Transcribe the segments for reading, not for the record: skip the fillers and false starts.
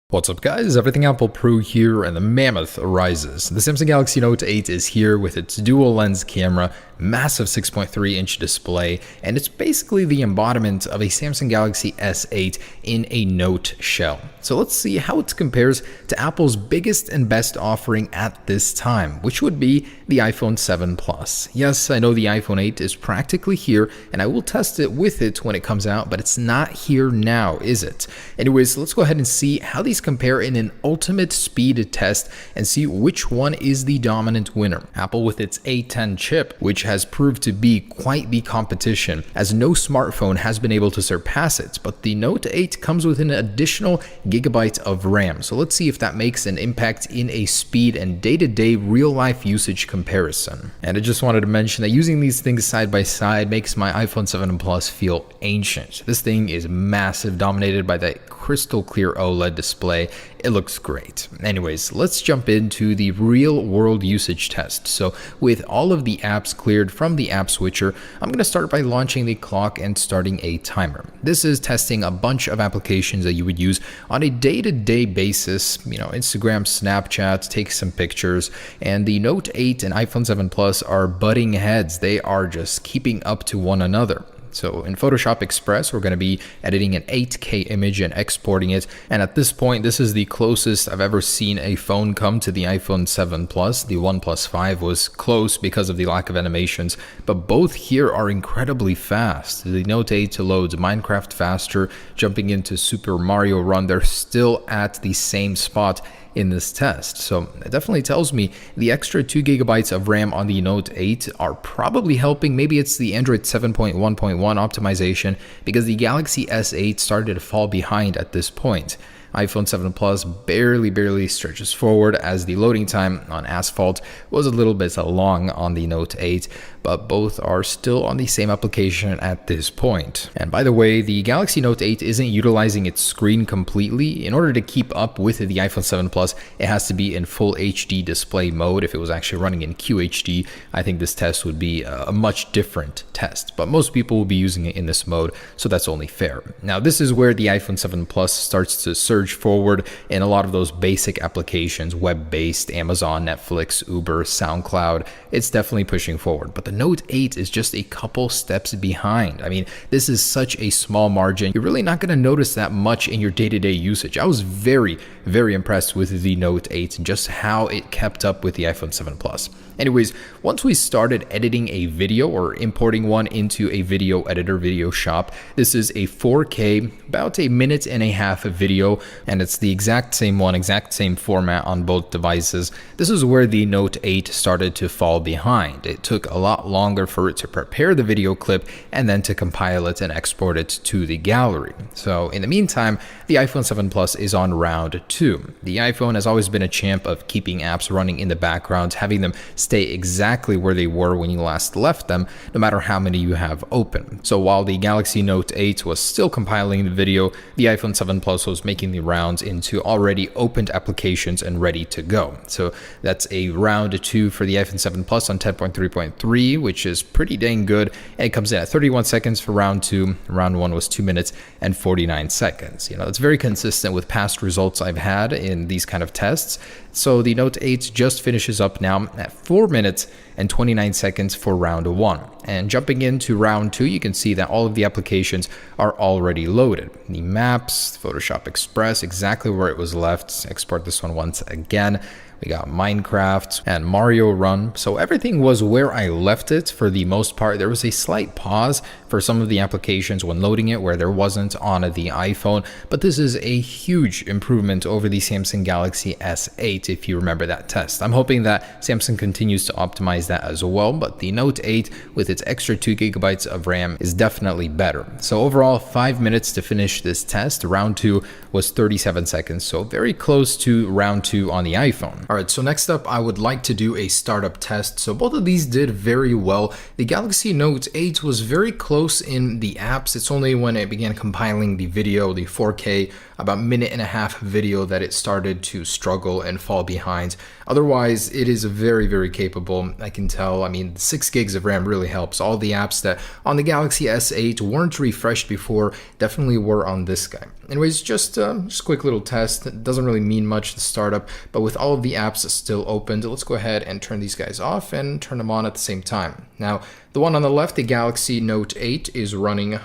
What's up guys, Everything Apple Pro here and the mammoth arises. The Samsung Galaxy Note 8 is here with its dual lens camera, massive 6.3-inch display, and it's basically the embodiment of a Samsung Galaxy S8 in a Note shell. So let's see how it compares to Apple's biggest and best offering at this time, which would be the iPhone 7 Plus. Yes, I know the iPhone 8 is practically here and I will test it with it when it comes out, but it's not here now, is it? Anyways, let's go ahead and see how these compare in an ultimate speed test and see which one is the dominant winner. Apple with its A10 chip, which has proved to be quite the competition, as no smartphone has been able to surpass it, but the Note 8 comes with an additional gigabyte of RAM. So let's see if that makes an impact in a speed and day-to-day real-life usage comparison. And I just wanted to mention that using these things side by side makes my iPhone 7 Plus feel ancient. This thing is massive, dominated by that crystal clear OLED display. It looks great. Anyways, let's jump into the real world usage test. So with all of the apps cleared from the app switcher, I'm going to start by launching the clock and starting a timer. This is testing a bunch of applications that you would use on a day-to-day basis, Instagram, Snapchat, take some pictures, and the Note 8 and iPhone 7 Plus are butting heads. They are just keeping up to one another. So in Photoshop Express, we're going to be editing an 8K image and exporting it. And at this point, this is the closest I've ever seen a phone come to the iPhone 7 Plus. The OnePlus 5 was close because of the lack of animations, but both here are incredibly fast. The Note 8 loads Minecraft faster, jumping into Super Mario Run. They're still at the same spot in this test. So it definitely tells me the extra 2 gigabytes of RAM on the Note 8 are probably helping. Maybe it's the Android 7.1.1 optimization, because the Galaxy S8 started to fall behind at this point. iPhone 7 Plus barely stretches forward, as the loading time on Asphalt was a little bit long on the Note 8, but both are still on the same application at this point. And by the way, the Galaxy Note 8 isn't utilizing its screen completely. In order to keep up with the iPhone 7 Plus, it has to be in full HD display mode. If it was actually running in QHD, I think this test would be a much different test, but most people will be using it in this mode, so that's only fair. Now, this is where the iPhone 7 Plus starts to surge forward in a lot of those basic applications, web-based, Amazon, Netflix, Uber, SoundCloud. It's definitely pushing forward, but the Note 8 is just a couple steps behind. I mean, this is such a small margin. You're really not going to notice that much in your day-to-day usage. I was very impressed with the Note 8 and just how it kept up with the iPhone 7 Plus. Anyways, once we started editing a video or importing one into a video editor, Video Shop, this is a 4K, about a minute and a half video, and it's the exact same format on both devices. This is where the Note 8 started to fall behind. It took a lot longer for it to prepare the video clip and then to compile it and export it to the gallery. So in the meantime, the iPhone 7 Plus is on round 2. The iPhone has always been a champ of keeping apps running in the background, having them stay exactly where they were when you last left them, no matter how many you have open. So while the Galaxy Note 8 was still compiling the video, the iPhone 7 Plus was making the rounds into already opened applications and ready to go. So that's a round 2 for the iPhone 7 Plus on 10.3.3, which is pretty dang good. And it comes in at 31 seconds for round 2. Round 1 was 2 minutes and 49 seconds. That's very consistent with past results I've had in these kind of tests. So the Note 8 just finishes up now at 4 minutes and 29 seconds for round 1. And jumping into round 2, you can see that all of the applications are already loaded. The Maps, Photoshop Express, exactly where it was left. Export this one once again. We got Minecraft and Mario Run. So everything was where I left it for the most part. There was a slight pause for some of the applications when loading it where there wasn't on the iPhone, but this is a huge improvement over the Samsung Galaxy S8 if you remember that test. I'm hoping that Samsung continues to optimize that as well, but the Note 8 with its extra 2 gigabytes of RAM is definitely better. So overall, 5 minutes to finish this test. Round 2 was 37 seconds, so very close to round 2 on the iPhone. Alright, so next up, I would like to do a startup test. So both of these did very well. The Galaxy Note 8 was very close in the apps. It's only when it began compiling the video, the 4K, about minute and a half video, that it started to struggle and fall behind. Otherwise, it is very capable. I can tell. I mean, 6 gigs of RAM really helps. All the apps that on the Galaxy S8 weren't refreshed before definitely were on this guy. Anyways, just just a quick little test. It doesn't really mean much to startup, but with all of the apps still opened, let's go ahead and turn these guys off and turn them on at the same time. Now, the one on the left, the Galaxy Note 8, is running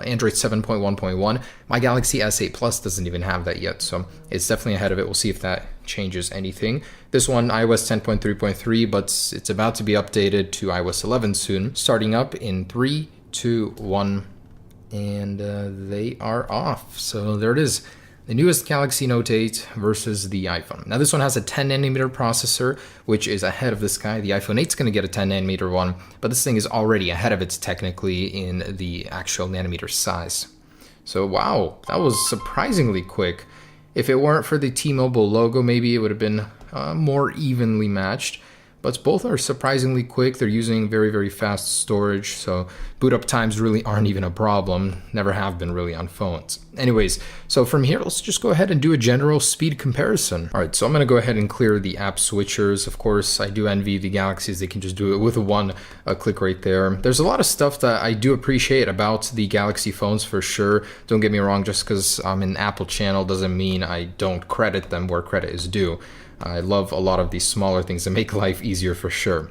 Android 7.1.1. My Galaxy S8 Plus doesn't even have that yet, so it's definitely ahead of it. We'll see if that changes anything. This one, iOS 10.3.3, but it's about to be updated to iOS 11 soon. Starting up in 3, 2, 1, and they are off. So there it is. The newest Galaxy Note 8 versus the iPhone. Now this one has a 10nm processor, which is ahead of this guy. The iPhone 8 is going to get a 10nm one, but this thing is already ahead of it technically in the actual nanometer size. So wow, that was surprisingly quick. If it weren't for the T-Mobile logo, maybe it would have been more evenly matched. But both are surprisingly quick. They're using very, very fast storage, so boot up times really aren't even a problem. Never have been really on phones. Anyways, so from here, let's just go ahead and do a general speed comparison. All right, so I'm gonna go ahead and clear the app switchers. Of course, I do envy the Galaxies. They can just do it with one click right there. There's a lot of stuff that I do appreciate about the Galaxy phones for sure. Don't get me wrong, just because I'm an Apple channel doesn't mean I don't credit them where credit is due. I love a lot of these smaller things that make life easier for sure.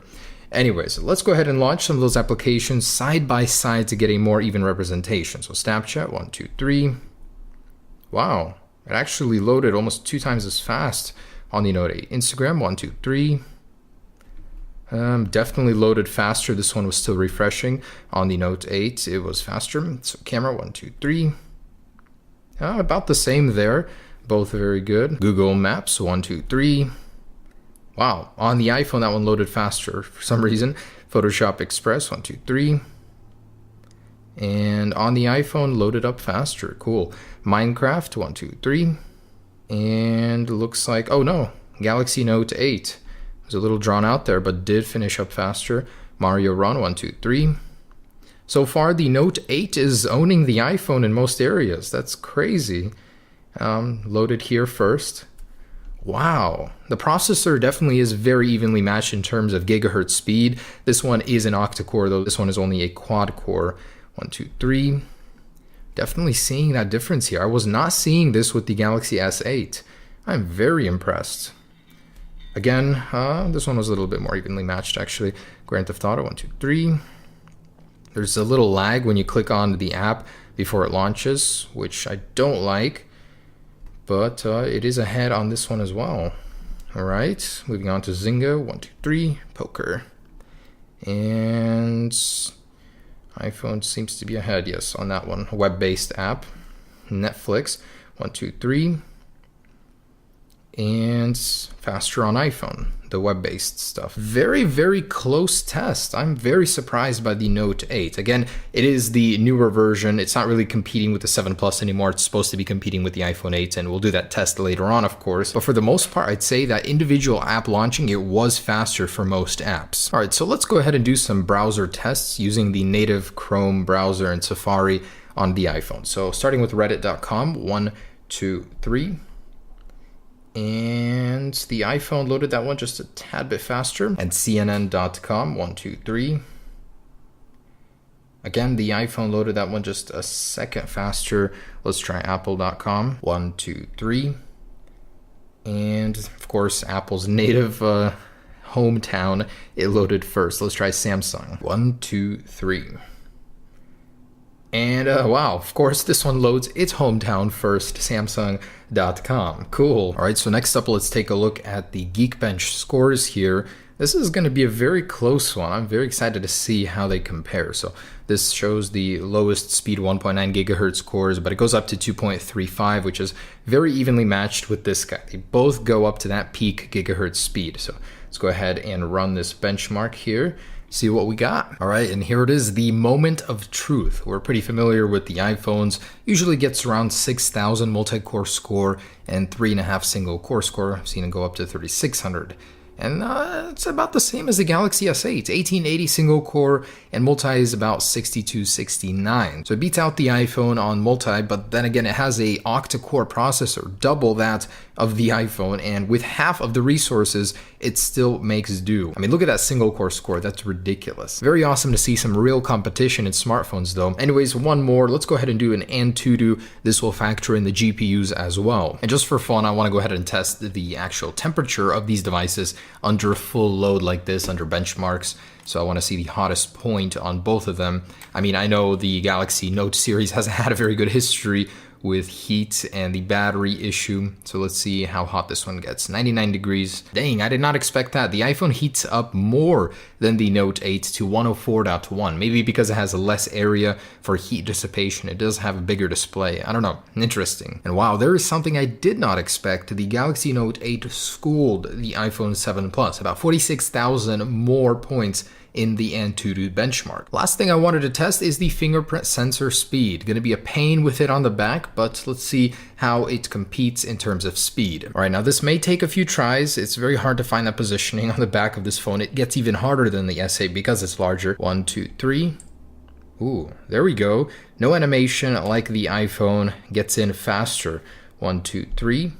Anyways, let's go ahead and launch some of those applications side by side to get a more even representation. So Snapchat, 1, 2, 3. Wow, it actually loaded almost 2 times as fast on the Note 8. Instagram, 1, 2, 3. Definitely loaded faster. This one was still refreshing. On the Note 8, it was faster. So camera, 1, 2, 3. About the same there. Both very good. Google Maps, 1, 2, 3. Wow, on the iPhone, that one loaded faster for some reason. Photoshop Express, 1, 2, 3. And on the iPhone, loaded up faster. Cool. Minecraft, 1, 2, 3. And looks like, oh no, Galaxy Note 8. It was a little drawn out there, but did finish up faster. Mario Run, 1, 2, 3. So far, the Note 8 is owning the iPhone in most areas. That's crazy. Loaded here first. Wow, the processor definitely is very evenly matched in terms of gigahertz speed. This one is an octa-core, though this one is only a quad-core. 1, 2, 3. Definitely seeing that difference here. I was not seeing this with the Galaxy S8. I'm very impressed. Again, this one was a little bit more evenly matched, actually. Grand Theft Auto, 1, 2, 3. There's a little lag when you click on the app before it launches, which I don't like. But it is ahead on this one as well. All right, moving on to Zynga, 1, 2, 3, poker. And iPhone seems to be ahead, yes, on that one. Web-based app, Netflix, 1, 2, 3. And faster on iPhone, the web-based stuff. Very, very close test. I'm very surprised by the Note 8. Again, it is the newer version. It's not really competing with the 7 Plus anymore. It's supposed to be competing with the iPhone 8, and we'll do that test later on, of course. But for the most part, I'd say that individual app launching, it was faster for most apps. All right, so let's go ahead and do some browser tests using the native Chrome browser and Safari on the iPhone. So starting with reddit.com, 1, 2, 3. And the iPhone loaded that one just a tad bit faster. And CNN.com, 1, 2, 3. Again, the iPhone loaded that one just a second faster. Let's try Apple.com, 1, 2, 3. And of course, Apple's native hometown, it loaded first. Let's try Samsung, 1, 2, 3. And wow, of course, this one loads its hometown first, Samsung.com. Cool. All right, so next up, let's take a look at the Geekbench scores here. This is going to be a very close one. I'm very excited to see how they compare. So this shows the lowest speed 1.9 gigahertz cores, but it goes up to 2.35, which is very evenly matched with this guy. They both go up to that peak gigahertz speed. So let's go ahead and run this benchmark here. See what we got. All right, and here it is, the moment of truth. We're pretty familiar with the iPhones. Usually gets around 6,000 multi-core score and 3.5 single core score. I've seen it go up to 3,600. And it's about the same as the Galaxy S8. 1880 single core, and multi is about 6269. So it beats out the iPhone on multi, but then again, it has a octa-core processor, double that of the iPhone, and with half of the resources, it still makes do. I mean, look at that single core score. That's ridiculous. Very awesome to see some real competition in smartphones though. Anyways, one more. Let's go ahead and do an Antutu. This will factor in the GPUs as well. And just for fun, I want to go ahead and test the actual temperature of these devices under full load like this, under benchmarks. So I want to see the hottest point on both of them. I mean, I know the Galaxy Note series hasn't had a very good history with heat and the battery issue. So let's see how hot this one gets. 99 degrees. Dang, I did not expect that. The iPhone heats up more than the Note 8 to 104.1. Maybe because it has less area for heat dissipation. It does have a bigger display. I don't know. Interesting. And wow, there is something I did not expect. The Galaxy Note 8 schooled the iPhone 7 Plus. About 46,000 more points in the Antutu benchmark. Last thing I wanted to test is the fingerprint sensor speed. Gonna be a pain with it on the back, but let's see how it competes in terms of speed. All right, now this may take a few tries. It's very hard to find that positioning on the back of this phone. It gets even harder than the S8 because it's larger. 1, 2, 3. Ooh, there we go. No animation like the iPhone. Gets in faster. 1, 2, 3.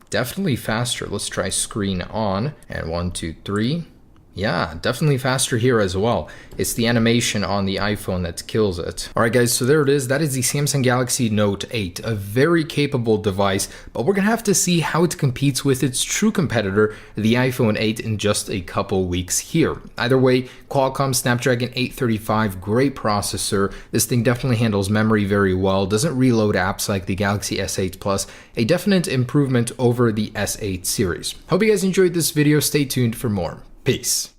Definitely faster. Let's try screen on. And 1, 2, 3. Yeah, definitely faster here as well. It's the animation on the iPhone that kills it. All right, guys, so there it is. That is the Samsung Galaxy Note 8, a very capable device, but we're gonna have to see how it competes with its true competitor, the iPhone 8, in just a couple weeks here. Either way, Qualcomm Snapdragon 835, great processor. This thing definitely handles memory very well, doesn't reload apps like the Galaxy S8 Plus, a definite improvement over the S8 series. Hope you guys enjoyed this video. Stay tuned for more. Peace.